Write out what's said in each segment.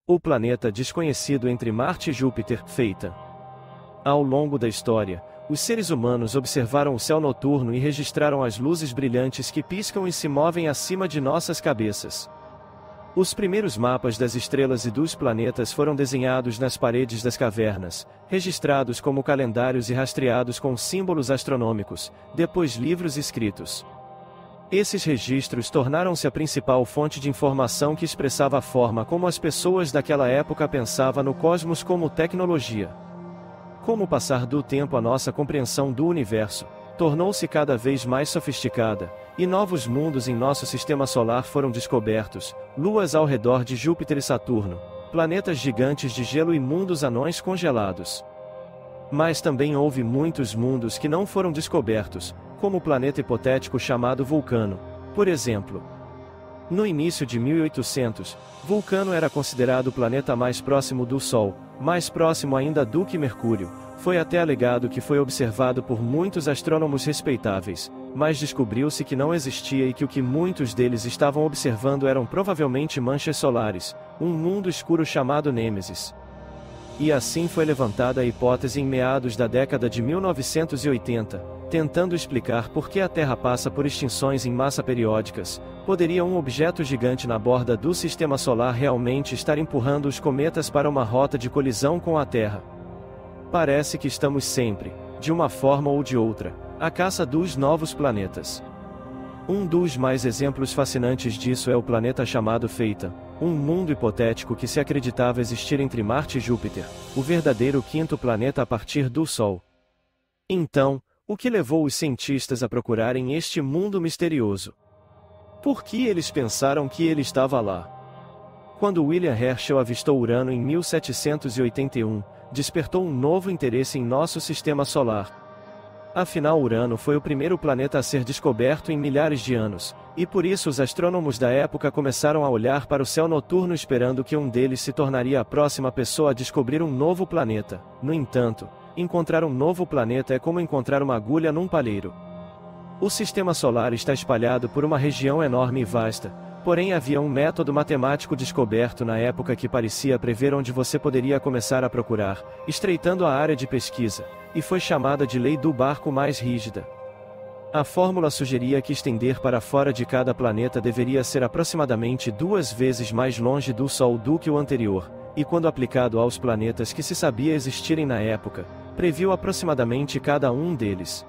O planeta desconhecido entre Marte e Júpiter, feita. Ao longo da história, os seres humanos observaram o céu noturno e registraram as luzes brilhantes que piscam e se movem acima de nossas cabeças. Os primeiros mapas das estrelas e dos planetas foram desenhados nas paredes das cavernas, registrados como calendários e rastreados com símbolos astronômicos, depois livros escritos. Esses registros tornaram-se a principal fonte de informação que expressava a forma como as pessoas daquela época pensavam no cosmos como tecnologia. Com o passar do tempo, a nossa compreensão do universo tornou-se cada vez mais sofisticada, e novos mundos em nosso sistema solar foram descobertos, luas ao redor de Júpiter e Saturno, planetas gigantes de gelo e mundos anões congelados. Mas também houve muitos mundos que não foram descobertos, como o planeta hipotético chamado Vulcano, por exemplo. No início de 1800, Vulcano era considerado o planeta mais próximo do Sol, mais próximo ainda do que Mercúrio. Foi até alegado que foi observado por muitos astrônomos respeitáveis, mas descobriu-se que não existia e que o que muitos deles estavam observando eram provavelmente manchas solares, um mundo escuro chamado Nêmesis. E assim foi levantada a hipótese em meados da década de 1980, tentando explicar por que a Terra passa por extinções em massa periódicas. Poderia um objeto gigante na borda do Sistema Solar realmente estar empurrando os cometas para uma rota de colisão com a Terra? Parece que estamos sempre, de uma forma ou de outra, à caça dos novos planetas. Um dos mais exemplos fascinantes disso é o planeta chamado Theia, um mundo hipotético que se acreditava existir entre Marte e Júpiter, o verdadeiro quinto planeta a partir do Sol. Então, o que levou os cientistas a procurarem este mundo misterioso? Por que eles pensaram que ele estava lá? Quando William Herschel avistou Urano em 1781, despertou um novo interesse em nosso sistema solar. Afinal, Urano foi o primeiro planeta a ser descoberto em milhares de anos, e por isso os astrônomos da época começaram a olhar para o céu noturno esperando que um deles se tornaria a próxima pessoa a descobrir um novo planeta. No entanto, encontrar um novo planeta é como encontrar uma agulha num palheiro. O sistema solar está espalhado por uma região enorme e vasta, porém havia um método matemático descoberto na época que parecia prever onde você poderia começar a procurar, estreitando a área de pesquisa, e foi chamada de Lei do Barco Mais Rígida. A fórmula sugeria que estender para fora de cada planeta deveria ser aproximadamente 2 vezes mais longe do Sol do que o anterior, e quando aplicado aos planetas que se sabia existirem na época, previu aproximadamente cada um deles.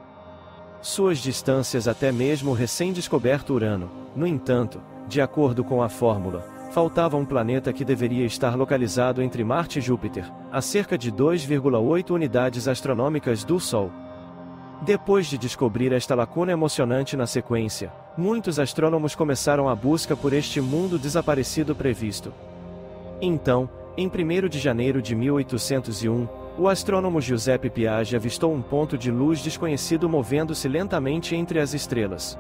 Suas distâncias até mesmo o recém-descoberto Urano. No entanto, de acordo com a fórmula, faltava um planeta que deveria estar localizado entre Marte e Júpiter, a cerca de 2,8 unidades astronômicas do Sol. Depois de descobrir esta lacuna emocionante na sequência, muitos astrônomos começaram a busca por este mundo desaparecido previsto. Então, em 1º de janeiro de 1801, o astrônomo Giuseppe Piaggi avistou um ponto de luz desconhecido movendo-se lentamente entre as estrelas.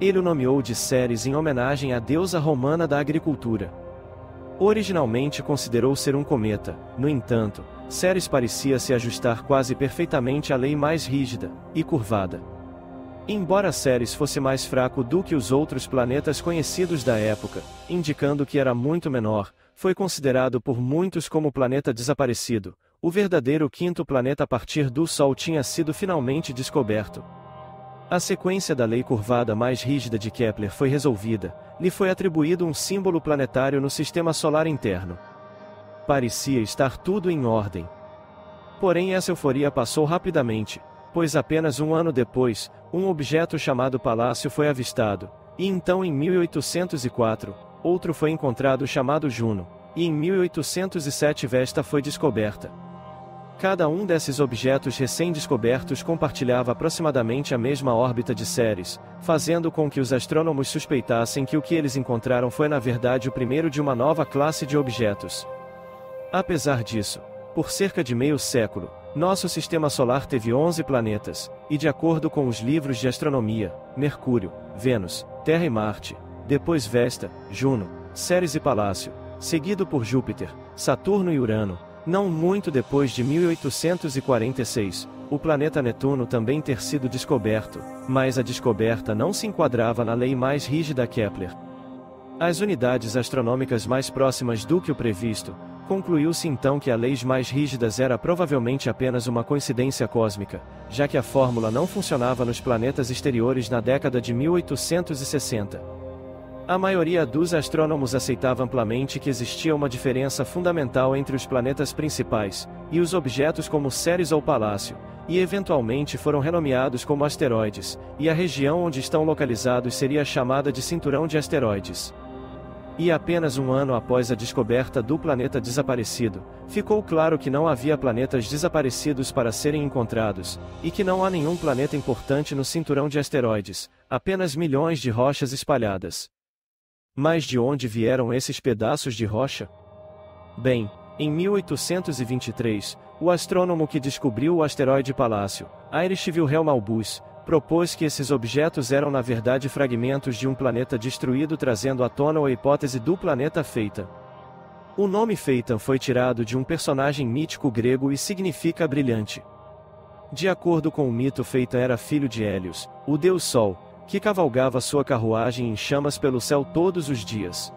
Ele o nomeou de Ceres em homenagem à deusa romana da agricultura. Originalmente considerou ser um cometa, no entanto, Ceres parecia se ajustar quase perfeitamente à lei mais rígida e curvada. Embora Ceres fosse mais fraco do que os outros planetas conhecidos da época, indicando que era muito menor, foi considerado por muitos como o planeta desaparecido. O verdadeiro quinto planeta a partir do Sol tinha sido finalmente descoberto. A sequência da lei curvada mais rígida de Kepler foi resolvida, lhe foi atribuído um símbolo planetário no sistema solar interno. Parecia estar tudo em ordem. Porém, essa euforia passou rapidamente, pois apenas um ano depois, um objeto chamado Palácio foi avistado, e então em 1804, outro foi encontrado chamado Juno, e em 1807 Vesta foi descoberta. Cada um desses objetos recém-descobertos compartilhava aproximadamente a mesma órbita de Ceres, fazendo com que os astrônomos suspeitassem que o que eles encontraram foi na verdade o primeiro de uma nova classe de objetos. Apesar disso, por cerca de meio século, nosso sistema solar teve 11 planetas, e de acordo com os livros de astronomia, Mercúrio, Vênus, Terra e Marte, depois Vesta, Juno, Ceres e Palácio, seguido por Júpiter, Saturno e Urano. Não muito depois de 1846, o planeta Netuno também ter sido descoberto, mas a descoberta não se enquadrava na lei mais rígida Kepler. As unidades astronômicas mais próximas do que o previsto, concluiu-se então que as leis mais rígidas era provavelmente apenas uma coincidência cósmica, já que a fórmula não funcionava nos planetas exteriores na década de 1860. A maioria dos astrônomos aceitava amplamente que existia uma diferença fundamental entre os planetas principais e os objetos como Ceres ou Palácio, e eventualmente foram renomeados como asteroides, e a região onde estão localizados seria chamada de cinturão de asteroides. E apenas um ano após a descoberta do planeta desaparecido, ficou claro que não havia planetas desaparecidos para serem encontrados, e que não há nenhum planeta importante no cinturão de asteroides, apenas milhões de rochas espalhadas. Mas de onde vieram esses pedaços de rocha? Bem, em 1823, o astrônomo que descobriu o asteroide Palácio, Heinrich Wilhelm Albus, propôs que esses objetos eram na verdade fragmentos de um planeta destruído, trazendo à tona a hipótese do planeta Phaeton. O nome Phaeton foi tirado de um personagem mítico grego e significa brilhante. De acordo com o mito, Phaeton era filho de Hélios, o deus Sol, que cavalgava sua carruagem em chamas pelo céu todos os dias.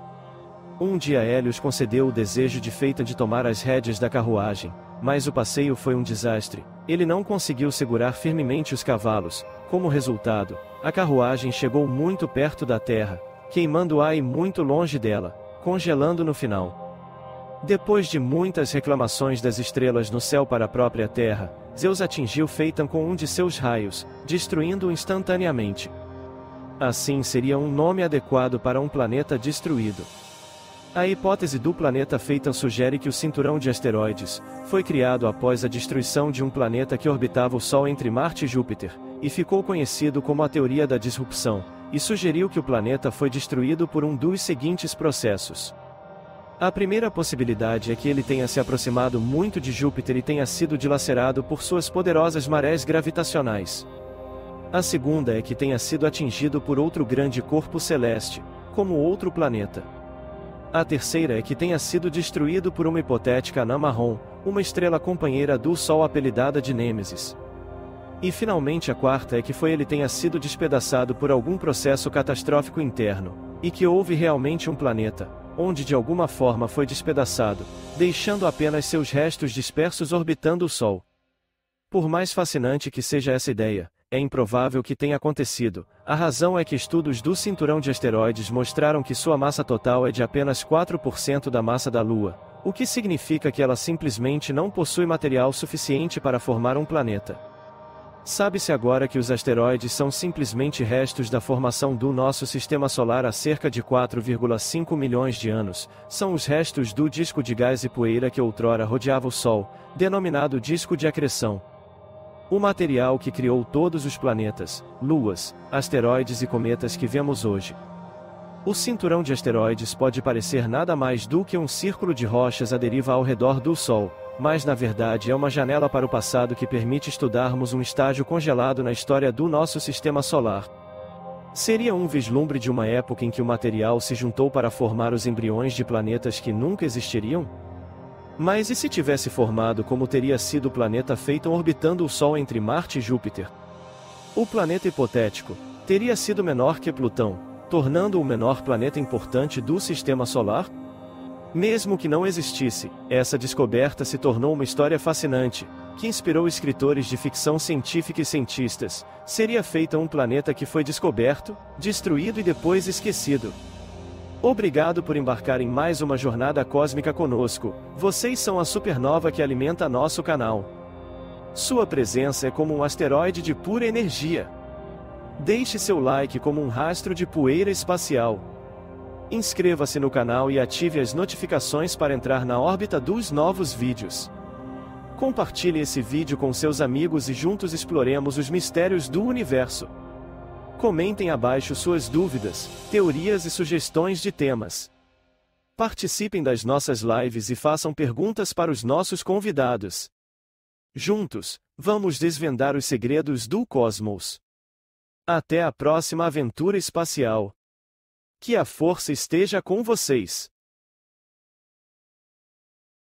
Um dia Hélios concedeu o desejo de Phaeton de tomar as rédeas da carruagem, mas o passeio foi um desastre. Ele não conseguiu segurar firmemente os cavalos. Como resultado, a carruagem chegou muito perto da terra, queimando-a e muito longe dela, congelando no final. Depois de muitas reclamações das estrelas no céu para a própria terra, Zeus atingiu Phaeton com um de seus raios, destruindo-o instantaneamente. Assim seria um nome adequado para um planeta destruído. A hipótese do planeta Phaeton sugere que o cinturão de asteroides foi criado após a destruição de um planeta que orbitava o Sol entre Marte e Júpiter, e ficou conhecido como a teoria da disrupção, e sugeriu que o planeta foi destruído por um dos seguintes processos. A primeira possibilidade é que ele tenha se aproximado muito de Júpiter e tenha sido dilacerado por suas poderosas marés gravitacionais. A segunda é que tenha sido atingido por outro grande corpo celeste, como outro planeta. A terceira é que tenha sido destruído por uma hipotética anã marrom, uma estrela companheira do Sol apelidada de Nêmesis. E finalmente a quarta é que ele tenha sido despedaçado por algum processo catastrófico interno, e que houve realmente um planeta, onde de alguma forma foi despedaçado, deixando apenas seus restos dispersos orbitando o Sol. Por mais fascinante que seja essa ideia, é improvável que tenha acontecido. A razão é que estudos do cinturão de asteroides mostraram que sua massa total é de apenas 4% da massa da Lua, o que significa que ela simplesmente não possui material suficiente para formar um planeta. Sabe-se agora que os asteroides são simplesmente restos da formação do nosso sistema solar há cerca de 4,5 milhões de anos. São os restos do disco de gás e poeira que outrora rodeava o Sol, denominado disco de acreção. O material que criou todos os planetas, luas, asteroides e cometas que vemos hoje. O cinturão de asteroides pode parecer nada mais do que um círculo de rochas à deriva ao redor do Sol, mas na verdade é uma janela para o passado que permite estudarmos um estágio congelado na história do nosso sistema solar. Seria um vislumbre de uma época em que o material se juntou para formar os embriões de planetas que nunca existiriam? Mas e se tivesse formado como teria sido o planeta Phaeton orbitando o Sol entre Marte e Júpiter? O planeta hipotético teria sido menor que Plutão, tornando-o o menor planeta importante do sistema solar? Mesmo que não existisse, essa descoberta se tornou uma história fascinante, que inspirou escritores de ficção científica e cientistas. Seria Phaeton um planeta que foi descoberto, destruído e depois esquecido. Obrigado por embarcar em mais uma jornada cósmica conosco. Vocês são a supernova que alimenta nosso canal. Sua presença é como um asteroide de pura energia. Deixe seu like como um rastro de poeira espacial. Inscreva-se no canal e ative as notificações para entrar na órbita dos novos vídeos. Compartilhe esse vídeo com seus amigos e juntos exploremos os mistérios do universo. Comentem abaixo suas dúvidas, teorias e sugestões de temas. Participem das nossas lives e façam perguntas para os nossos convidados. Juntos, vamos desvendar os segredos do cosmos. Até a próxima aventura espacial. Que a força esteja com vocês.